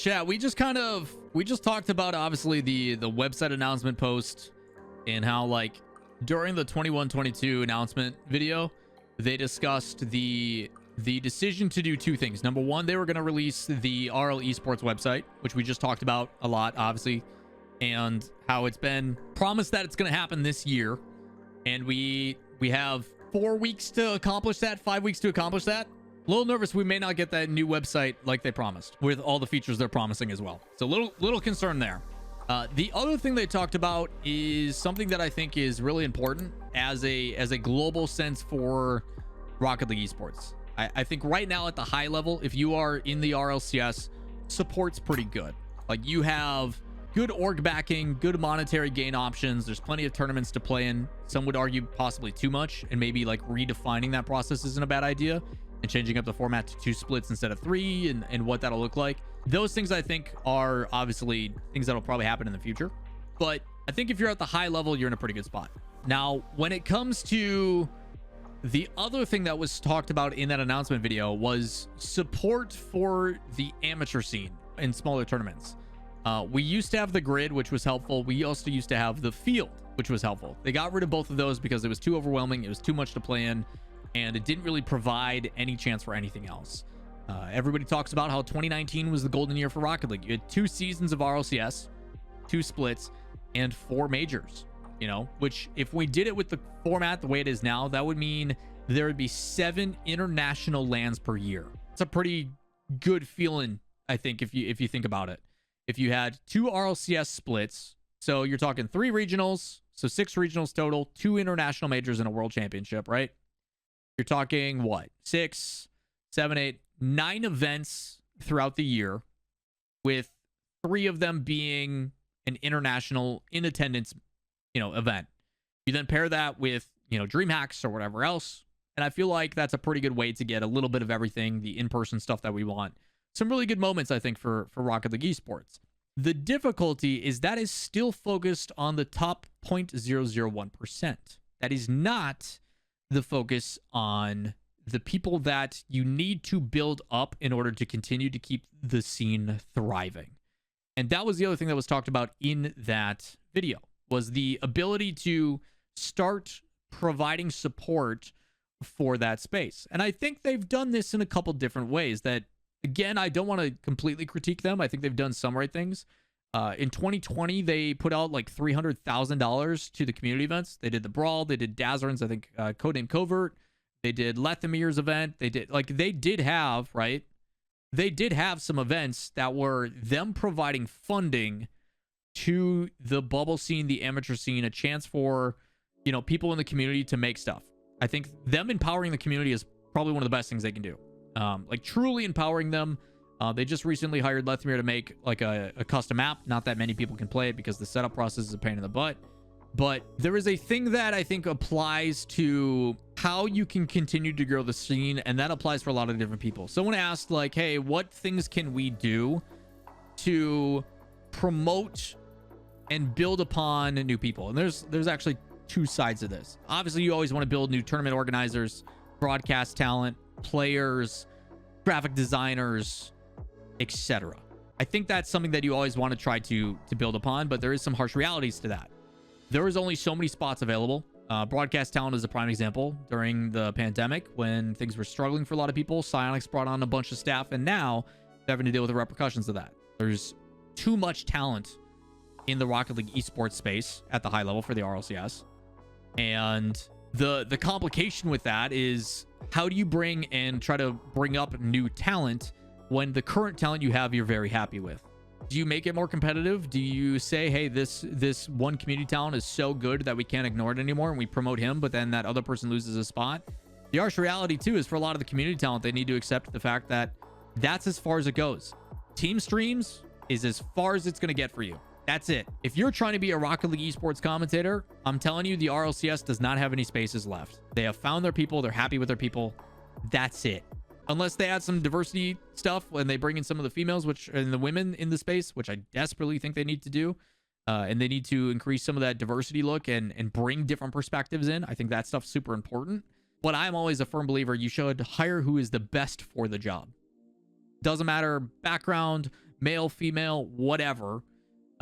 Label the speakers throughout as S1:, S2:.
S1: Chat, we just talked about obviously the website announcement post and how like during the 21-22 announcement video, they discussed the decision to do two things. Number one, they were going to release the RL Esports website, which we just talked about a lot, obviously, and how it's been promised that it's going to happen this year. And we have 4 weeks to accomplish that, 5 weeks to accomplish that. A little nervous we may not get that new website like they promised with all the features they're promising as well. So little concern there. The other thing they talked about is something that I think is really important as a global sense for Rocket League Esports. I think right now at the high level, if you are in the RLCS, support's pretty good. Like you have good org backing, good monetary gain options. There's plenty of tournaments to play in. Some would argue possibly too much, and maybe like redefining that process isn't a bad idea and changing up the format to 2 splits instead of 3 and what that'll look like. Those things I think are obviously things that'll probably happen in the future. But I think if you're at the high level, you're in a pretty good spot. Now, when it comes to the other thing that was talked about in that announcement video was support for the amateur scene in smaller tournaments. We used to have the grid, which was helpful. We also used to have the field, which was helpful. They got rid of both of those because it was too overwhelming. It was too much to play in, and it didn't really provide any chance for anything else. Everybody talks about how 2019 was the golden year for Rocket League. You had 2 seasons of RLCS, 2 splits, and 4 majors. You know, which if we did it with the format the way it is now, that would mean there would be 7 international lands per year. It's a pretty good feeling, I think, if you think about it. If you had 2 RLCS splits, so you're talking 3 regionals, so 6 regionals total, 2 international majors and a world championship, right? You're talking what? 6, 7, 8, 9 events throughout the year, with 3 of them being an international in attendance, event. You then pair that with, dream hacks or whatever else. And I feel like that's a pretty good way to get a little bit of everything, the in-person stuff that we want. Some really good moments, I think, for Rocket League Esports. The difficulty is that is still focused on the top 0.001%. That is not the focus on the people that you need to build up in order to continue to keep the scene thriving. And that was the other thing that was talked about in that video, was the ability to start providing support for that space. And I think they've done this in a couple different ways that, again, I don't want to completely critique them. I think they've done some right things. In 2020, they put out like $300,000 to the community events. They did the Brawl. They did Dazzerin's, I think, Codename Covert. They did Lethamir's event. They did have, right? They did have some events that were them providing funding to the bubble scene, the amateur scene, a chance for, people in the community to make stuff. I think them empowering the community is probably one of the best things they can do. Like truly empowering them. They just recently hired Lethamir to make like a custom app. Not that many people can play it because the setup process is a pain in the butt. But there is a thing that I think applies to how you can continue to grow the scene, and that applies for a lot of different people. Someone asked like, hey, what things can we do to promote and build upon new people? And there's actually 2 sides of this. Obviously, you always want to build new tournament organizers, broadcast talent, players, graphic designers, etc. I think that's something that you always want to try to build upon, but there is some harsh realities to that. There is only so many spots available. Broadcast talent is a prime example. During the pandemic, when things were struggling for a lot of people, Psyonix brought on a bunch of staff, and now they're having to deal with the repercussions of that. There's too much talent in the Rocket League esports space at the high level for the RLCS. And the complication with that is, how do you bring and try to bring up new talent when the current talent you have you're very happy with? Do you make it more competitive? Do you say, hey, this one community talent is so good that we can't ignore it anymore and we promote him, but then that other person loses a spot? The harsh reality too is, for a lot of the community talent, they need to accept the fact that that's as far as it goes. Team streams is as far as it's going to get for you. That's it. If you're trying to be a Rocket League esports commentator, I'm telling you, the RLCS does not have any spaces left. They have found their people. They're happy with their people. That's it. Unless they add some diversity stuff when they bring in some of the females, and the women in the space, which I desperately think they need to do. And they need to increase some of that diversity look and bring different perspectives in. I think that stuff's super important. But I'm always a firm believer you should hire who is the best for the job. Doesn't matter background, male, female, whatever.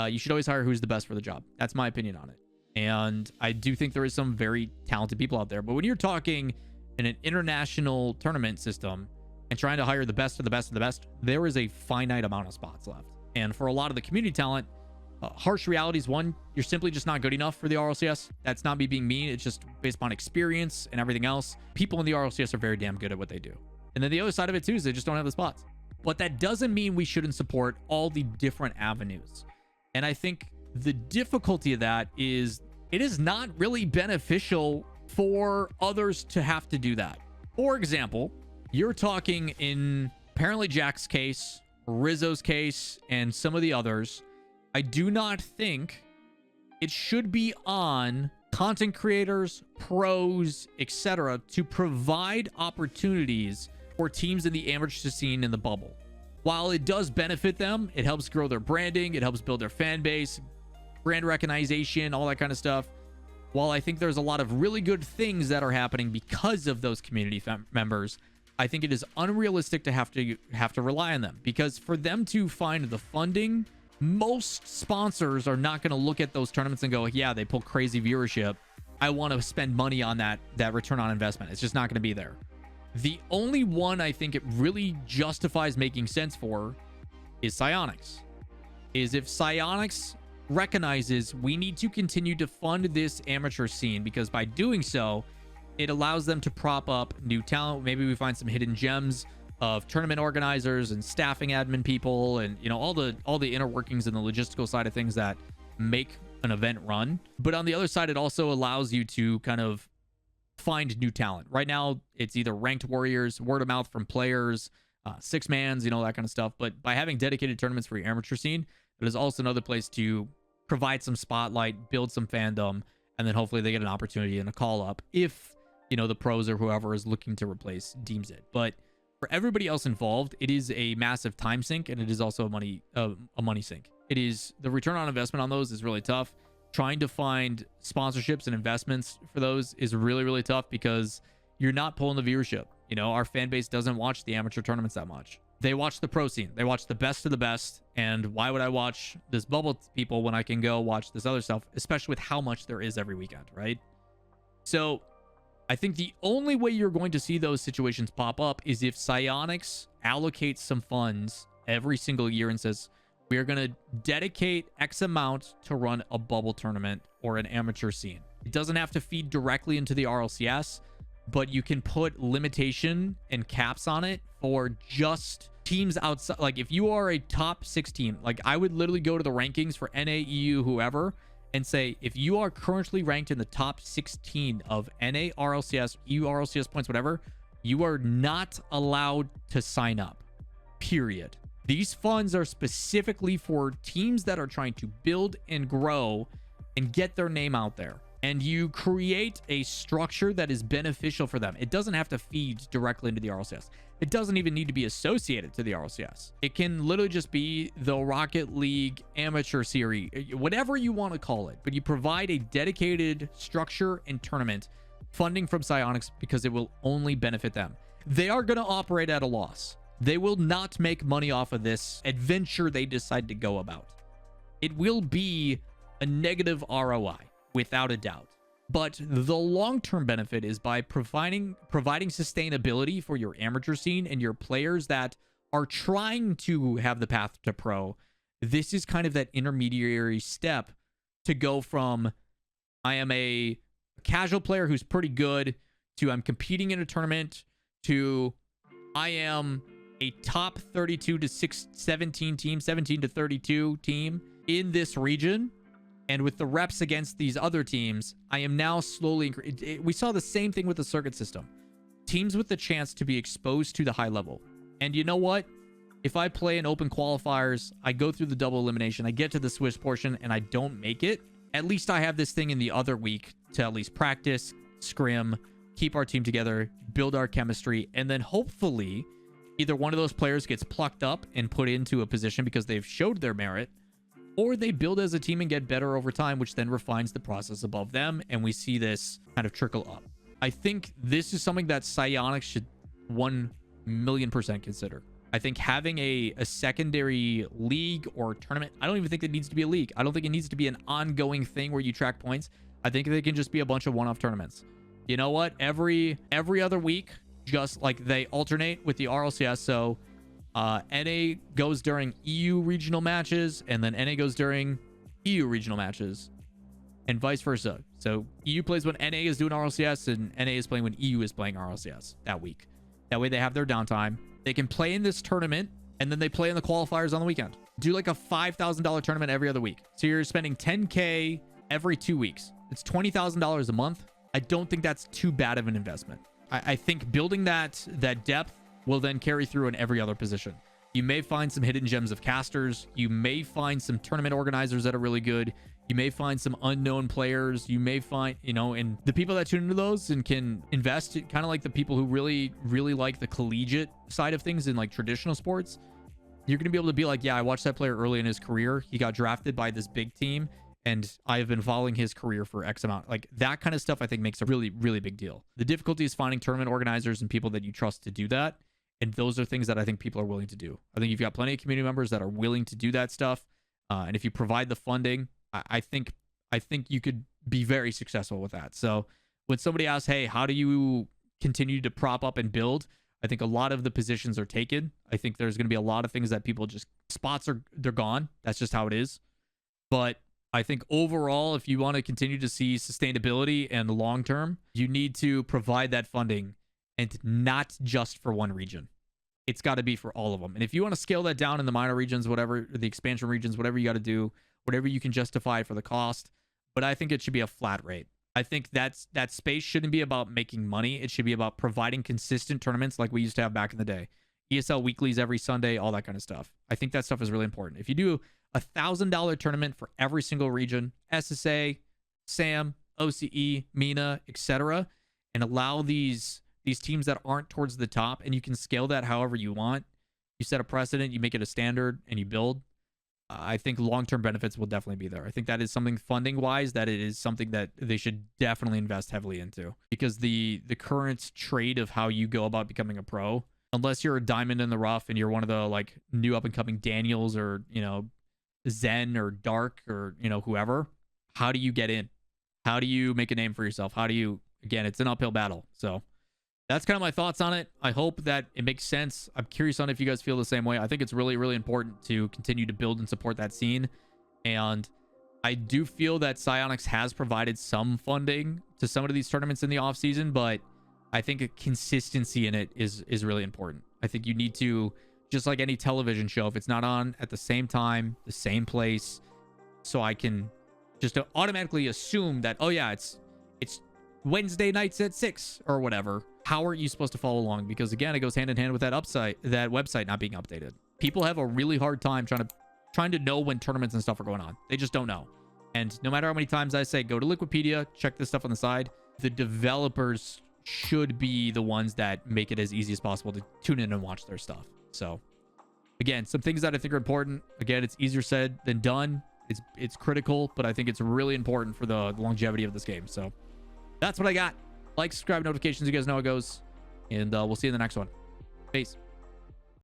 S1: You should always hire who's the best for the job. That's my opinion on it. And I do think there is some very talented people out there. But when you're talking in an international tournament system and trying to hire the best of the best of the best, there is a finite amount of spots left. And for a lot of the community talent, harsh realities, one, you're simply just not good enough for the RLCS. That's not me being mean. It's just based upon experience and everything else. People in the RLCS are very damn good at what they do. And then the other side of it too is they just don't have the spots. But that doesn't mean we shouldn't support all the different avenues. And I think the difficulty of that is it is not really beneficial for others to have to do that. For example, you're talking in apparently Jack's case, Rizzo's case, and some of the others. I do not think it should be on content creators, pros, etc. to provide opportunities for teams in the amateur scene in the bubble. While it does benefit them, it helps grow their branding, it helps build their fan base, brand recognition, all that kind of stuff. While I think there's a lot of really good things that are happening because of those community members, I think it is unrealistic to have to rely on them, because for them to find the funding, most sponsors are not going to look at those tournaments and go, yeah, they pull crazy viewership, I want to spend money on that return on investment. It's just not going to be there. The only one I think it really justifies making sense for is Psyonix. Is if Psyonix recognizes we need to continue to fund this amateur scene, because by doing so, it allows them to prop up new talent. Maybe we find some hidden gems of tournament organizers and staffing admin people, and all the inner workings and the logistical side of things that make an event run. But on the other side, it also allows you to kind of find new talent. Right now, it's either ranked warriors, word of mouth from players, six mans, that kind of stuff. But by having dedicated tournaments for your amateur scene, it is also another place to provide some spotlight, build some fandom, and then hopefully they get an opportunity and a call up if the pros or whoever is looking to replace deems it. But for everybody else involved, it is a massive time sink, and it is also a money sink. It is, the return on investment on those is really tough. Trying to find sponsorships and investments for those is really, really tough, because you're not pulling the viewership. Our fan base doesn't watch the amateur tournaments that much. They watch the pro scene. They watch the best of the best. And why would I watch this bubble people when I can go watch this other stuff, especially with how much there is every weekend, right? So I think the only way you're going to see those situations pop up is if Psyonix allocates some funds every single year and says, we are going to dedicate X amount to run a bubble tournament or an amateur scene. It doesn't have to feed directly into the RLCS, but you can put limitation and caps on it for just teams outside. Like if you are a top 6 team, like I would literally go to the rankings for NA, EU, whoever, and say, if you are currently ranked in the top 16 of NA, RLCS, EU, RLCS points, whatever, you are not allowed to sign up, period. These funds are specifically for teams that are trying to build and grow and get their name out there. And you create a structure that is beneficial for them. It doesn't have to feed directly into the RLCS. It doesn't even need to be associated to the RLCS. It can literally just be the Rocket League Amateur Series, whatever you want to call it. But you provide a dedicated structure and tournament funding from Psyonix, because it will only benefit them. They are going to operate at a loss. They will not make money off of this adventure they decide to go about. It will be a negative ROI, without a doubt. But the long-term benefit is by providing sustainability for your amateur scene and your players that are trying to have the path to pro. This is kind of that intermediary step to go from, I am a casual player who's pretty good, to I'm competing in a tournament, to I am a top 32 to 17 team, 17 to 32 team in this region. And with the reps against these other teams, I am now slowly... We saw the same thing with the circuit system. Teams with the chance to be exposed to the high level. And you know what? If I play in open qualifiers, I go through the double elimination, I get to the Swiss portion, and I don't make it, at least I have this thing in the other week to at least practice, scrim, keep our team together, build our chemistry, and then hopefully either one of those players gets plucked up and put into a position because they've showed their merit, or they build as a team and get better over time, which then refines the process above them, and we see this kind of trickle up. I think this is something that Psyonix should 1,000,000% consider. I think having a secondary league or tournament, I don't even think it needs to be a league. I don't think it needs to be an ongoing thing where you track points. I think they can just be a bunch of one-off tournaments. You know what? Every other week, just like they alternate with the RLCS. So NA goes during EU regional matches, and then NA goes during EU regional matches, and vice versa. So EU plays when NA is doing RLCS, and NA is playing when EU is playing RLCS that week. That way they have their downtime. They can play in this tournament, and then they play in the qualifiers on the weekend. Do like a $5,000 tournament every other week. So you're spending $10K every 2 weeks. It's $20,000 a month. I don't think that's too bad of an investment. I think building that depth will then carry through in every other position. You may find some hidden gems of casters. You may find some tournament organizers that are really good. You may find some unknown players. You may find, you know, and the people that tune into those and can invest, kind of like the people who really, really like the collegiate side of things in like traditional sports. You're going to be able to be like, yeah, I watched that player early in his career. He got drafted by this big team, and I have been following his career for X amount. Like that kind of stuff, I think makes a really, really big deal. The difficulty is finding tournament organizers and people that you trust to do that. And those are things that I think people are willing to do. I think you've got plenty of community members that are willing to do that stuff. And if you provide the funding, I think you could be very successful with that. So when somebody asks, hey, how do you continue to prop up and build? I think a lot of the positions are taken. I think there's going to be a lot of things that people just, they're gone. That's just how it is. But I think overall, if you want to continue to see sustainability and the long term, you need to provide that funding, and not just for one region. It's got to be for all of them. And if you want to scale that down in the minor regions, whatever, the expansion regions, whatever you got to do, whatever you can justify for the cost. But I think it should be a flat rate. I think that space shouldn't be about making money. It should be about providing consistent tournaments like we used to have back in the day. ESL weeklies every Sunday, all that kind of stuff. I think that stuff is really important. If you do a $1,000 tournament for every single region, SSA, SAM, OCE, MENA, etc., and allow these teams that aren't towards the top, and you can scale that however you want. You set a precedent, you make it a standard, and you build. I think long-term benefits will definitely be there. I think that is something funding-wise that it is something that they should definitely invest heavily into, because the current trade of how you go about becoming a pro, unless you're a diamond in the rough and you're one of the like new up-and-coming Daniels or, you know, Zen or Dark or, you know, whoever, how do you get in? How do you make a name for yourself? How do you, again, it's an uphill battle. So that's kind of my thoughts on it. I hope that it makes sense. I'm curious on if you guys feel the same way. I think it's really, really important to continue to build and support that scene. And I do feel that Psyonix has provided some funding to some of these tournaments in the off season, but I think a consistency in it is really important. I think you need to, just like any television show, if it's not on at the same time, the same place, so I can just automatically assume that, oh yeah, it's Wednesday nights at 6 or whatever. How are you supposed to follow along? Because again, it goes hand in hand with that website not being updated. People have a really hard time trying to know when tournaments and stuff are going on. They just don't know. And no matter how many times I say, go to Liquipedia, check this stuff on the side, the developers should be the ones that make it as easy as possible to tune in and watch their stuff. So again, some things that I think are important. Again, it's easier said than done. It's critical, but I think it's really important for the longevity of this game. So that's what I got. Like, subscribe, notifications. You guys know how it goes. And we'll see you in the next one. Peace.